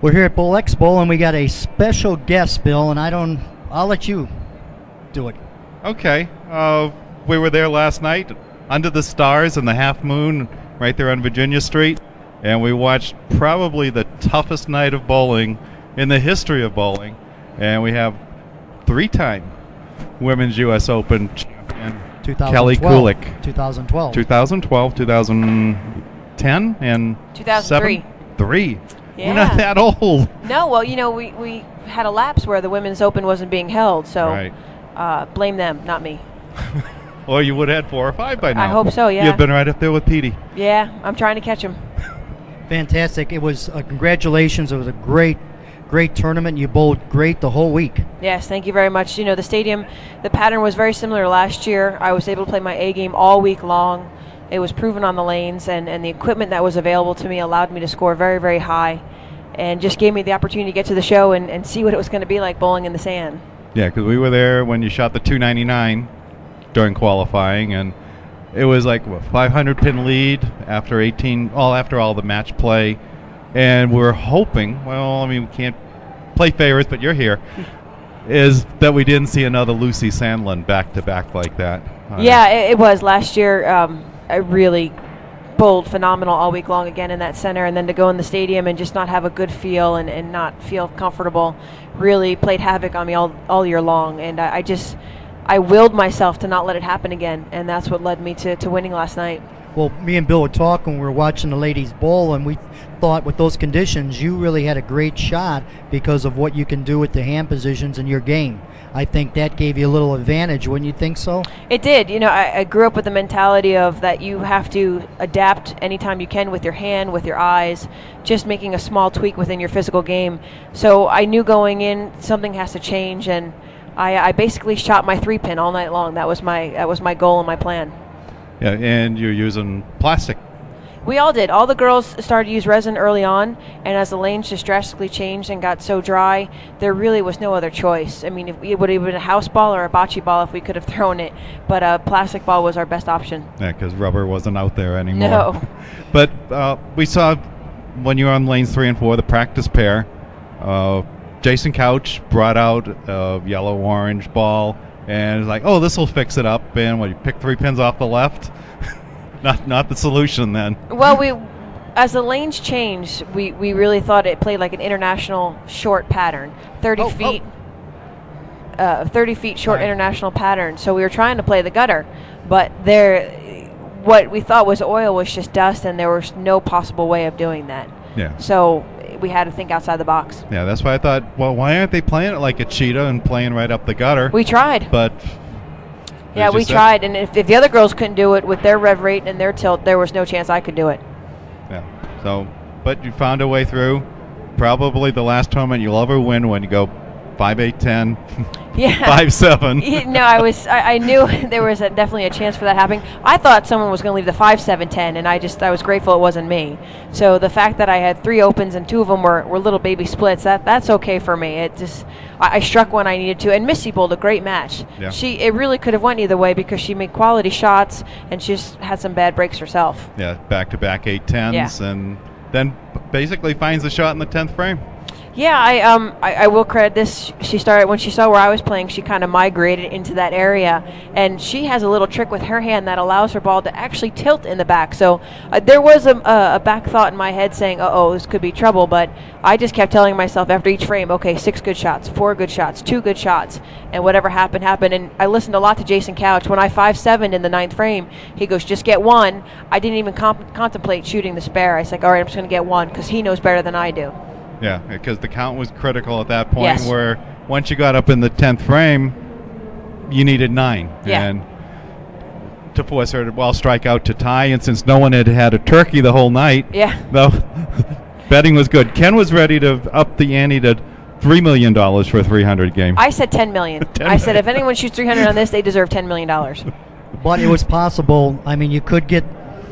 We're here at Bowl Expo, and we got a special guest, Bill, and I'll let you do it. Okay. We were there last night under the stars and the half moon right there on Virginia Street, and we watched probably the toughest night of bowling in the history of bowling. And we have three-time Women's U.S. Open champion Kelly Kulick. 2012. 2012, 2010, and 2003. Three. Yeah. You're not that old. No, well, we had a lapse where the Women's Open wasn't being held, so right. Blame them, not me. Or you would have had 4 or 5 by now. I hope so, yeah. You've been right up there with Petey. Yeah, I'm trying to catch him. Fantastic. It was congratulations. It was a great tournament. You bowled great the whole week. Yes, thank you very much. The stadium, the pattern was very similar to last year. I was able to play my A game all week long. It was proven on the lanes, and the equipment that was available to me allowed me to score very, very high, and just gave me the opportunity to get to the show and see what it was going to be like bowling in the sand. Yeah, because we were there when you shot the 299 during qualifying, and it was like a 500 pin lead after after all the match play, and we're hoping, we can't play favorites, but you're here, is that we didn't see another Lucy Sandlin back-to-back like that. Yeah, it was. Last year, I really bowled phenomenal all week long again in that center, and then to go in the stadium and just not have a good feel and not feel comfortable really played havoc on me all year long. And I willed myself to not let it happen again, and that's what led me to winning last night. Well, me and Bill were talking. We were watching the ladies bowl, and we thought with those conditions, you really had a great shot because of what you can do with the hand positions in your game. I think that gave you a little advantage, wouldn't you think so? It did. I grew up with the mentality of that you have to adapt anytime you can with your hand, with your eyes, just making a small tweak within your physical game. So I knew going in something has to change, and I basically shot my 3-pin all night long. That was my goal and my plan. Yeah, and you're using plastic. We all did. All the girls started to use resin early on, and as the lanes just drastically changed and got so dry, there really was no other choice. I mean, it would have been a house ball or a bocce ball if we could have thrown it, but a plastic ball was our best option. Yeah, because rubber wasn't out there anymore. No. But we saw when you were on lanes 3 and 4, the practice pair, Jason Couch brought out a yellow-orange ball, and it's like, oh, this will fix it up. And you pick 3 pins off the left? Not the solution then. Well, as the lanes changed, we really thought it played like an international short pattern, 30 feet. 30 feet short international pattern. So we were trying to play the gutter, but what we thought was oil was just dust, and there was no possible way of doing that. Yeah. So we had to think outside the box. Yeah, that's why I thought, well, why aren't they playing it like a cheetah and playing right up the gutter? We tried. But yeah, we tried, and if the other girls couldn't do it with their rev rate and their tilt, there was no chance I could do it. Yeah. So, but you found a way through. Probably the last tournament you'll ever win when you go 5-8, 10, yeah. 5-7. No, I knew there was definitely a chance for that happening. I thought someone was going to leave the 5-7, 10, and I was grateful it wasn't me. So the fact that I had 3 opens and 2 of them were little baby splits, that's okay for me. I struck when I needed to, and Missy bowled a great match. Yeah. It really could have went either way because she made quality shots and she just had some bad breaks herself. Yeah, back-to-back 8-10s, and then basically finds the shot in the 10th frame. Yeah, I will credit this. She started when she saw where I was playing. She kind of migrated into that area, and she has a little trick with her hand that allows her ball to actually tilt in the back. So there was a back thought in my head saying, "Uh-oh, this could be trouble." But I just kept telling myself after each frame, "Okay, 6 good shots, 4 good shots, 2 good shots, and whatever happened, happened." And I listened a lot to Jason Couch. When I 5-7 in the 9th frame, he goes, "Just get 1." I didn't even contemplate shooting the spare. I was like, "All right, I'm just going to get 1," because he knows better than I do. Yeah, because the count was critical at that point. Yes. Where once you got up in the 10th frame, you needed 9. Yeah. And to force her to strike out to tie, and since no one had a turkey the whole night, yeah, though, betting was good. Ken was ready to up the ante to $3 million for a 300 game. I said $10 million. I said if anyone shoots 300 on this, they deserve $10 million. But it was possible. I mean, you could get,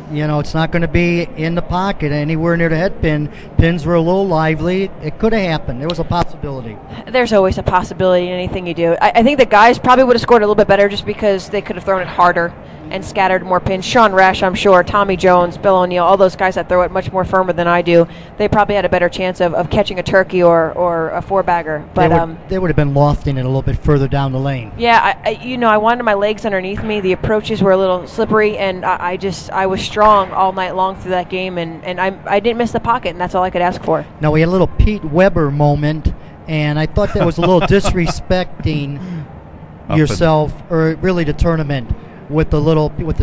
it's not going to be in the pocket anywhere near the head pin. Pins were a little lively. It could have happened. There was a possibility. There's always a possibility in anything you do. I think the guys probably would have scored a little bit better just because they could have thrown it harder. and scattered more pins. Sean Resch, I'm sure, Tommy Jones, Bill O'Neill, all those guys that throw it much more firmer than I do, they probably had a better chance of catching a turkey or a four-bagger. But they would have been lofting it a little bit further down the lane. Yeah, I wanted my legs underneath me. The approaches were a little slippery, and I was strong all night long through that game, and I didn't miss the pocket, and that's all I could ask for. Now, we had a little Pete Weber moment, and I thought that was a little disrespecting yourself, or really the tournament, with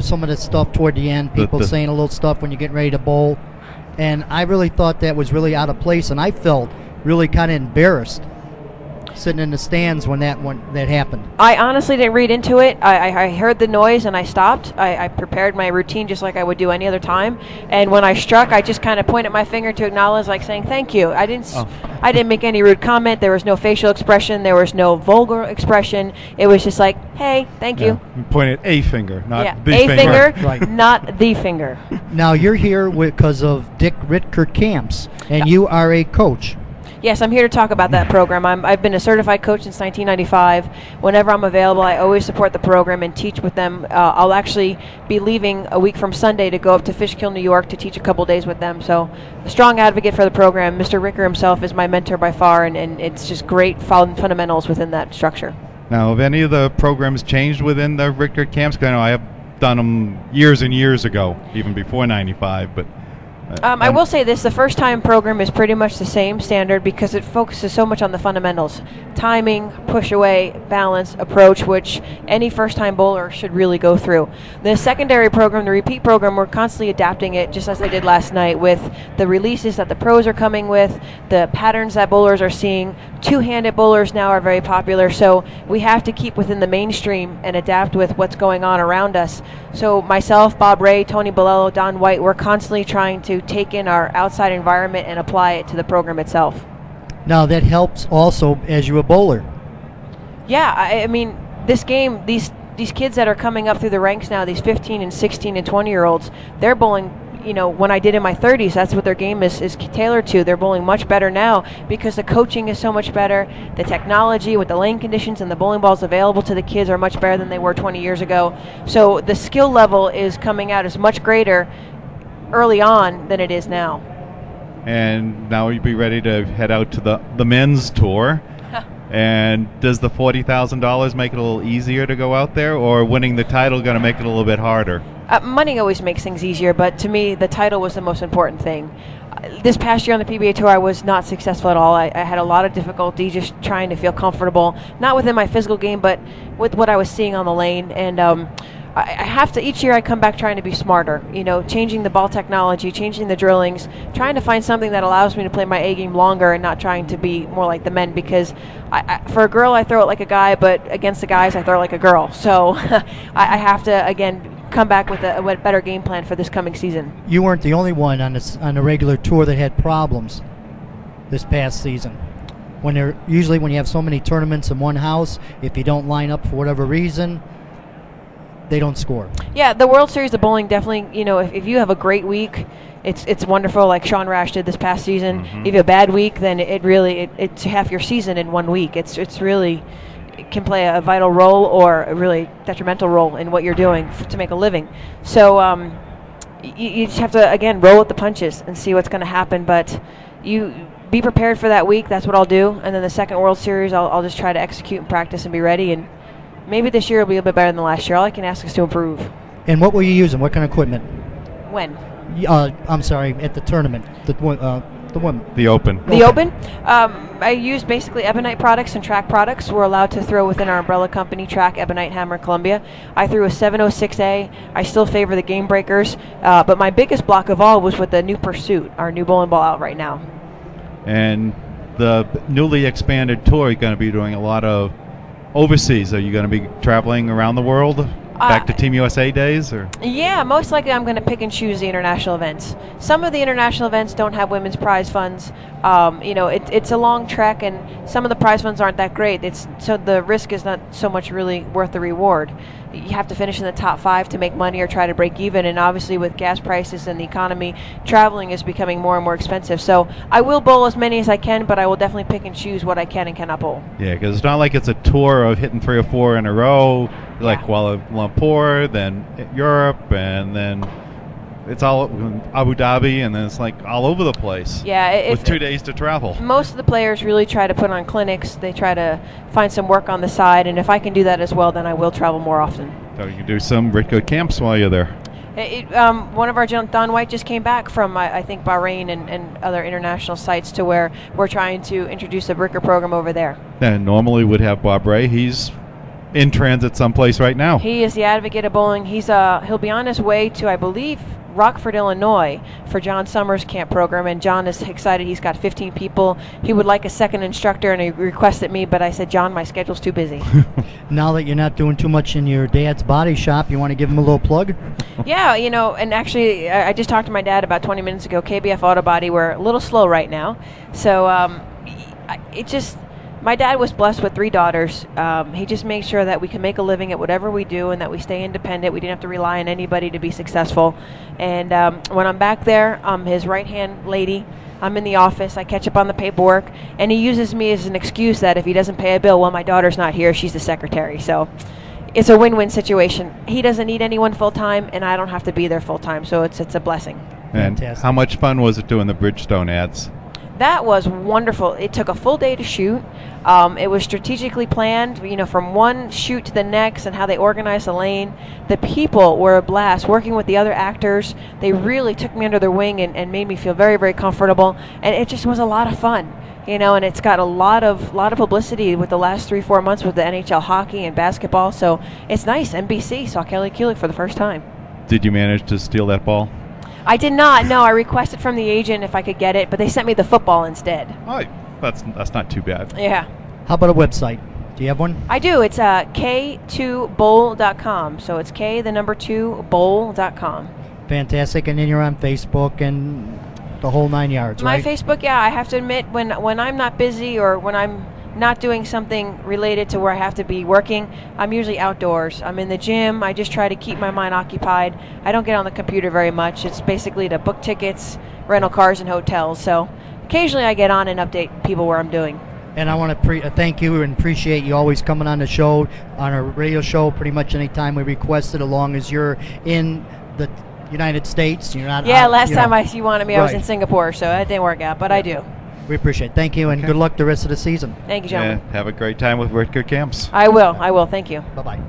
some of the stuff toward the end, people saying a little stuff when you're getting ready to bowl, and I really thought that was really out of place, and I felt really kind of embarrassed sitting in the stands when that happened. I honestly didn't read into it. I heard the noise and I stopped. I prepared my routine just like I would do any other time. And when I struck, I just kind of pointed my finger to acknowledge, like saying thank you. I didn't make any rude comment. There was no facial expression. There was no vulgar expression. It was just like, hey, thank you. You pointed a finger, not the a finger. Right. Not the finger. Now you're here because of Dick Ritger camps, and you are a coach. Yes, I'm here to talk about that program. I've been a certified coach since 1995. Whenever I'm available, I always support the program and teach with them. I'll actually be leaving a week from Sunday to go up to Fishkill, New York to teach a couple days with them. So a strong advocate for the program. Mr. Ricker himself is my mentor by far, and it's just great fundamentals within that structure. Now, have any of the programs changed within the Richter camps? 'Cause I know I have done them years and years ago, even before 95, but... I will say this, the first-time program is pretty much the same standard because it focuses so much on the fundamentals. Timing, push away, balance, approach, which any first-time bowler should really go through. The secondary program, the repeat program, we're constantly adapting it, just as I did last night, with the releases that the pros are coming with, the patterns that bowlers are seeing. Two-handed bowlers now are very popular, so we have to keep within the mainstream and adapt with what's going on around us. So myself, Bob Ray, Tony Bolello, Don White, we're constantly trying to take in our outside environment and apply it to the program itself. Now that helps also as you're a bowler. Yeah, I mean, this game, these kids that are coming up through the ranks now, these 15 and 16 and 20-year-olds, they're bowling, when I did in my 30s, that's what their game is tailored to. They're bowling much better now because the coaching is so much better. The technology with the lane conditions and the bowling balls available to the kids are much better than they were 20 years ago. So the skill level is coming out as much greater early on than it is now. And now you'd be ready to head out to the men's tour. And does the $40,000 make it a little easier to go out there, or winning the title going to make it a little bit harder? Money always makes things easier, but to me, the title was the most important thing. This past year on the PBA Tour, I was not successful at all. I had a lot of difficulty just trying to feel comfortable, not within my physical game, but with what I was seeing on the lane. And I have to, each year I come back trying to be smarter, changing the ball technology, changing the drillings, trying to find something that allows me to play my A game longer and not trying to be more like the men, because for a girl I throw it like a guy, but against the guys I throw it like a girl. So I have to, again, come back with a better game plan for this coming season. You weren't the only one on the regular tour that had problems this past season. Usually when you have so many tournaments in one house, if you don't line up for whatever reason, they don't score. Yeah, the World Series of Bowling definitely, if you have a great week, it's wonderful, like Sean Rash did this past season. Mm-hmm. If you have a bad week, then it's half your season in 1 week. It's really, it can play a vital role or a really detrimental role in what you're doing to make a living. So you just have to, again, roll with the punches and see what's going to happen. But you be prepared for that week. That's what I'll do. And then the second World Series, I'll just try to execute and practice and be ready. And maybe this year will be a bit better than last year. All I can ask is to improve. And what were you using? What kind of equipment? When? I'm sorry, at the tournament, the women. The Open. The Open? I use basically Ebonite products and Track products. We're allowed to throw within our umbrella company, Track, Ebonite, Hammer, Columbia. I threw a 706A. I still favor the Game Breakers. But my biggest block of all was with the new Pursuit, our new bowling ball out right now. And the newly expanded tour, you're going to be doing a lot of overseas. Are you going to be traveling around the world? Back to Team USA days? Or? Yeah, most likely I'm going to pick and choose the international events. Some of the international events don't have women's prize funds. It's a long trek, and some of the prize funds aren't that great. So the risk is not so much really worth the reward. You have to finish in the top 5 to make money or try to break even, and obviously with gas prices and the economy, traveling is becoming more and more expensive. So I will bowl as many as I can, but I will definitely pick and choose what I can and cannot bowl. Yeah, because it's not like it's a tour of hitting 3 or 4 in a row. like Kuala Lumpur, then Europe, and then it's all Abu Dhabi, and then it's like all over the place. Yeah, with 2 days to travel. Most of the players really try to put on clinics. They try to find some work on the side, and if I can do that as well, then I will travel more often. So you can do some Ritger camps while you're there. One of our Don White just came back from I think Bahrain and other international sites to where we're trying to introduce the Ritger program over there. And normally would have Bob Ray. He's in transit someplace right now. He is the advocate of bowling. He'll be on his way to, I believe, Rockford, Illinois for John Summers' camp program, and John is excited. He's got 15 people. He would like a second instructor, and he requested me, but I said, John, my schedule's too busy. Now that you're not doing too much in your dad's body shop, you want to give him a little plug? Yeah, and actually, I just talked to my dad about 20 minutes ago. KBF Auto Body, we're a little slow right now, so my dad was blessed with 3 daughters. He just makes sure that we can make a living at whatever we do and that we stay independent. We didn't have to rely on anybody to be successful. And when I'm back there, I'm his right-hand lady. I'm in the office. I catch up on the paperwork. And he uses me as an excuse that if he doesn't pay a bill, well, my daughter's not here. She's the secretary. So it's a win-win situation. He doesn't need anyone full-time, and I don't have to be there full-time. So it's a blessing. And Fantastic. how much fun was it doing the Bridgestone ads? That was wonderful. It took a full day to shoot. It was strategically planned, from one shoot to the next and how they organized the lane. The people were a blast. Working with the other actors, they really took me under their wing and made me feel very, very comfortable. And it just was a lot of fun, and it's got a lot of publicity with the last 3-4 months with the NHL hockey and basketball. So it's nice. NBC saw Kelly Kulick for the first time. Did you manage to steal that ball? I did not. No, I requested from the agent if I could get it, but they sent me the football instead. Oh, that's not too bad. Yeah. How about a website? Do you have one? I do. It's k2bowl.com. So it's k2bowl.com. Fantastic. And then you're on Facebook and the whole 9 yards, My right? Facebook, I have to admit, when I'm not busy or when I'm not doing something related to where I have to be working, I'm usually outdoors. I'm in the gym. I just try to keep my mind occupied. I don't get on the computer very much. It's basically to book tickets, rental cars, and hotels. So occasionally I get on and update people where I'm doing. And I want to thank you and appreciate you always coming on the show, on our radio show, pretty much any time we request it, as long as you're in the United States. You're not Yeah, out, last time know. you wanted me, I was Right. in Singapore, so that didn't work out, but I do. We appreciate it. Thank you, and good luck the rest of the season. Thank you, gentlemen. Have a great time with Ritger camps. I will. Thank you. Bye-bye.